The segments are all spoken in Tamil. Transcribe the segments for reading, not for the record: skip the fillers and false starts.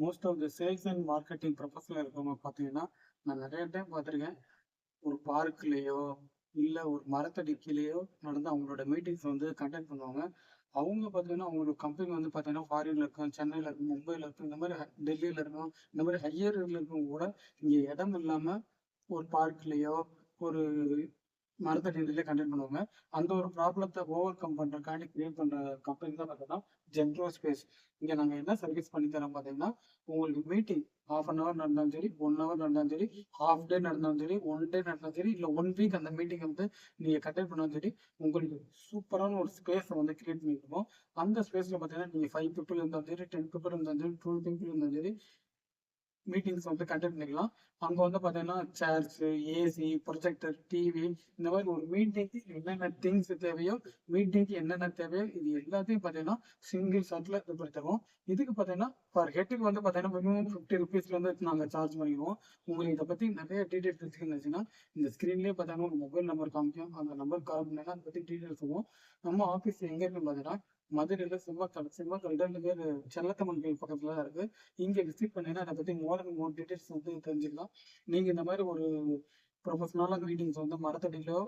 Most of the sales and marketing ப்ரொஃபஷனில் இருக்கவங்க பார்த்தீங்கன்னா, நான் நிறைய டைம் பார்த்துருக்கேன். ஒரு பார்க்லேயோ, இல்லை ஒரு மரத்தடிக்கிலேயோ நடந்து அவங்களோட மீட்டிங்ஸ் வந்து கண்டக்ட் பண்ணுவாங்க. அவங்க பார்த்தீங்கன்னா, அவங்களோட கம்பெனி வந்து பார்த்தீங்கன்னா, ஃபாரின்ல இருக்கும், சென்னையில் இருக்கும், மும்பையில் இருக்கும், இந்த மாதிரி டெல்லியில் இருக்கும், இந்த மாதிரி ஹையர் இருக்கவங்க கூட இங்கே இடம் இல்லாமல் ஒரு பார்க்லேயோ, ஒரு மரத்தடியிலே கண்டக்ட் பண்ணுவாங்க. அந்த ஒரு ப்ராப்ளத்தை ஓவர் கம் பண்ணுறதுக்காண்டி கிரியேட் பண்ணுற கம்பெனி தான் பார்த்தீங்கன்னா ஜென்ரோ ஸ்பேஸ். இங்கே நாங்கள் என்ன சர்வீஸ் பண்ணி தரோம் பார்த்தீங்கன்னா, உங்களுக்கு மீட்டிங் ஹாஃப் அன் ஹவர் நடந்தாலும் சரி, 1 ஹவர் நடந்தாலும் சரி, ஹாஃப் டே நடந்தாலும் சரி, 1 டே நடந்தாலும் சரி, இல்லை 1 வீக் அந்த மீட்டிங் வந்து நீங்கள் கண்டக்ட் பண்ணாலும் சரி, உங்களுக்கு சூப்பரான ஒரு ஸ்பேஸை வந்து கிரியேட் பண்ணியிருக்கோம். அந்த ஸ்பேஸில் பார்த்தீங்கன்னா நீங்கள் 5 பீப்புள் இருந்தாலும் சரி, 10 பீப்புள் இருந்தாலும் சரி, 12 பீப்புள் இருந்தாலும் சரி, மீட்டிங்ஸ் வந்து கண்டக்ட் பண்ணிக்கலாம். அங்கே வந்து பார்த்தீங்கன்னா சேர்ஸு, ஏசி, ப்ரொஜெக்டர், டிவி, இந்த மாதிரி ஒரு மீட்டிங்க்கு என்னென்ன திங்ஸ் தேவையோ, மீட்டிங்க்கு என்னென்ன தேவையோ இது எல்லாத்தையும் பார்த்தீங்கன்னா சிங்கிள் ஷாட்டில் இது பண்ணி தருவோம். இதுக்கு பார்த்தீங்கன்னா பர் ஹெட்டுக்கு வந்து பார்த்தீங்கன்னா மினிமம் 50 ருபீஸ்லேருந்து நாங்கள் சார்ஜ் பண்ணிக்குவோம். உங்களுக்கு இதை பற்றி நிறைய டீட்டெயில்ஸ் வச்சுருந்துச்சுன்னா இந்த ஸ்க்ரீன்லேயே பார்த்தீங்கன்னா ஒரு மொபைல் நம்பர் காமிக்கும். அந்த நம்பர் கால் பண்ணிங்கன்னா அதை பற்றி டீட்டெயில்ஸ் சொல்லுவோம். நம்ம ஆஃபீஸ் எங்கே இருக்குன்னு பார்த்தீங்கன்னா மதுரையில் சிம்மக்கல் பேர் செல்லத்தம்மன் கோயில் பக்கத்தில் தான் இருக்குது. இங்கே விசிட் பண்ணீங்கன்னா அதை பற்றி மோர் டீட்டெயில்ஸ் வந்து தெரிஞ்சுக்கலாம். நீங்கள் இந்த மாதிரி ஒரு ப்ரொஃபஷனலாக மீட்டிங்ஸ் வந்து மரத்தடியிலோ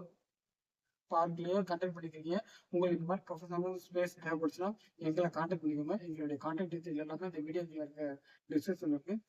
பார்க்லேயோ கண்டக்ட் பண்ணிக்கிறீங்க, உங்களுக்கு இந்த மாதிரி ப்ரொஃபஷனல் ஸ்பேஸ் தேவைப்படுச்சுன்னா எங்களை காண்டாக்ட் பண்ணிக்கோங்க. எங்களுடைய காண்டாக்ட் டீட்டெயில் எல்லாமே இந்த வீடியோவில் இருக்க டிஸ்கிரிப்ஷன் இருக்குது.